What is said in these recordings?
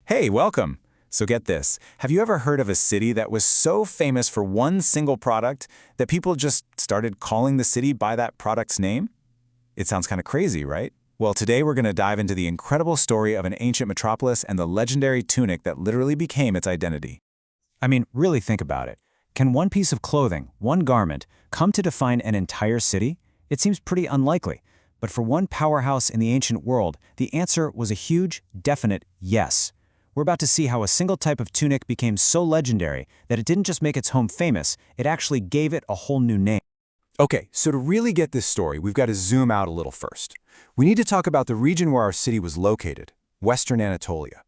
Hey, welcome. So get this. Have you ever heard of a city that was so famous for one single product that people just started calling the city by that product's name? It sounds kind of crazy, right? Well, today we're going to dive into the incredible story of an ancient metropolis and the legendary tunic that literally became its identity. I mean, really think about it. Can one piece of clothing, one garment, come to define an entire city? It seems pretty unlikely. But for one powerhouse in the ancient world, the answer was a huge, definite yes. We're about to see how a single type of tunic became so legendary that it didn't just make its home famous, it actually gave it a whole new name. Okay, so to really get this story, we've got to zoom out a little first. We need to talk about the region where our city was located, Western Anatolia.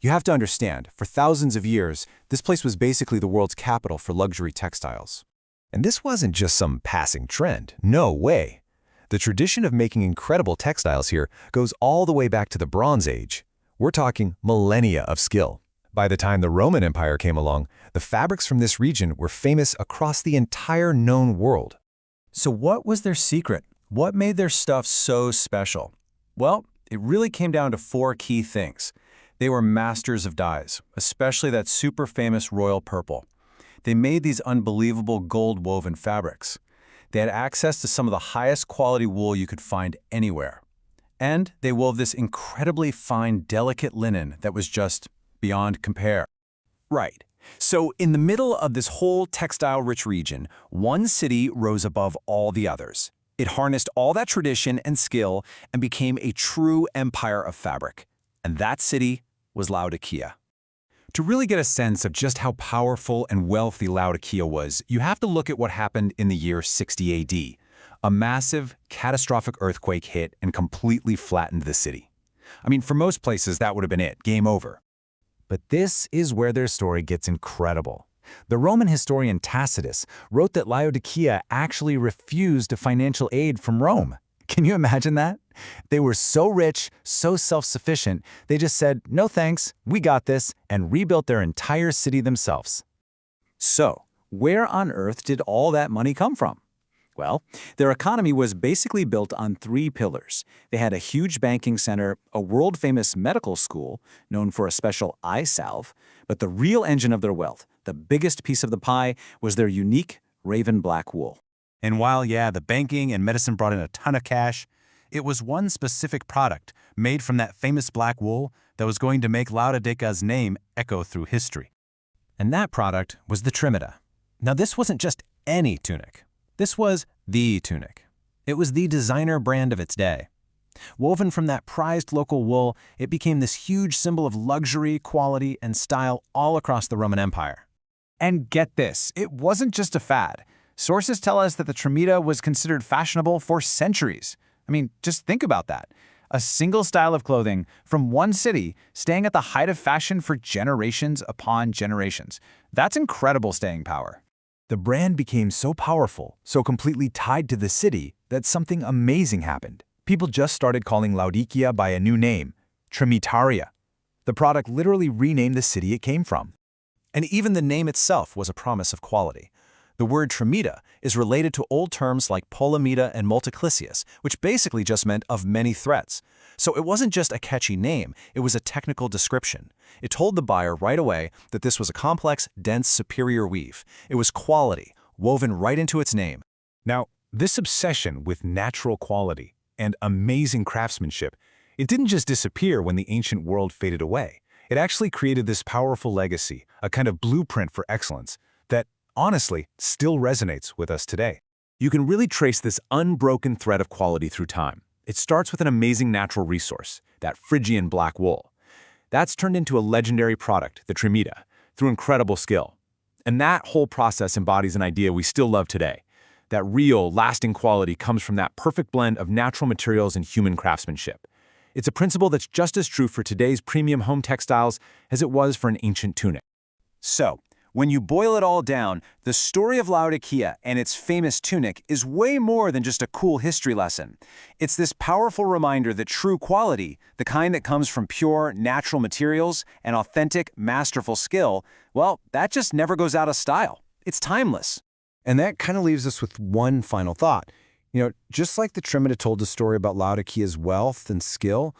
You have to understand, for thousands of years, this place was basically the world's capital for luxury textiles. And this wasn't just some passing trend, no way. The tradition of making incredible textiles here goes all the way back to the Bronze Age. We're talking millennia of skill. By the time the Roman Empire came along, the fabrics from this region were famous across the entire known world. So what was their secret? What made their stuff so special? Well, it really came down to four key things. They were masters of dyes, especially that super famous royal purple. They made these unbelievable gold-woven fabrics. They had access to some of the highest quality wool you could find anywhere. And they wove this incredibly fine, delicate linen that was just beyond compare. Right. So in the middle of this whole textile-rich region, one city rose above all the others. It harnessed all that tradition and skill and became a true empire of fabric. And that city was Laodicea. To really get a sense of just how powerful and wealthy Laodicea was, you have to look at what happened in the year 60 AD. A massive, catastrophic earthquake hit and completely flattened the city. I mean, for most places, that would have been it, game over. But this is where their story gets incredible. The Roman historian Tacitus wrote that Laodicea actually refused financial aid from Rome. Can you imagine that? They were so rich, so self-sufficient, they just said, no thanks, we got this, and rebuilt their entire city themselves. So, where on earth did all that money come from? Well, their economy was basically built on three pillars. They had a huge banking center, a world-famous medical school, known for a special eye salve, but the real engine of their wealth, the biggest piece of the pie, was their unique raven black wool. And while, the banking and medicine brought in a ton of cash, it was one specific product made from that famous black wool that was going to make Laodikea's name echo through history. And that product was the Trimita. Now, this wasn't just any tunic. This was the tunic. It was the designer brand of its day. Woven from that prized local wool, it became this huge symbol of luxury, quality, and style all across the Roman Empire. And get this, it wasn't just a fad. Sources tell us that the Trimita was considered fashionable for centuries. I mean, just think about that. A single style of clothing from one city staying at the height of fashion for generations upon generations. That's incredible staying power. The brand became so powerful, so completely tied to the city, that something amazing happened. People just started calling Laodikeia by a new name, Trimitaria. The product literally renamed the city it came from. And even the name itself was a promise of quality. The word Trimita is related to old terms like polymita and multiplicius, which basically just meant of many threads. So it wasn't just a catchy name, it was a technical description. It told the buyer right away that this was a complex, dense, superior weave. It was quality, woven right into its name. Now, this obsession with natural quality and amazing craftsmanship, it didn't just disappear when the ancient world faded away. It actually created this powerful legacy, a kind of blueprint for excellence, that honestly still resonates with us today. You can really trace this unbroken thread of quality through time. It starts with an amazing natural resource, that Phrygian black wool. That's turned into a legendary product, the Trimita, through incredible skill. And that whole process embodies an idea we still love today. That real, lasting quality comes from that perfect blend of natural materials and human craftsmanship. It's a principle that's just as true for today's premium home textiles as it was for an ancient tunic. So, when you boil it all down, the story of Laodikeia and its famous tunic is way more than just a cool history lesson. It's this powerful reminder that true quality, the kind that comes from pure, natural materials and authentic, masterful skill, well, that just never goes out of style. It's timeless. And that kind of leaves us with one final thought. Just like the Trimita told a story about Laodikea's wealth and skill,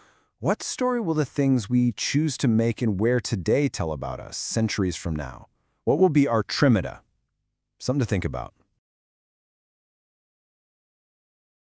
What story will the things we choose to make and wear today tell about us centuries from now? What will be our Trimita? Something to think about.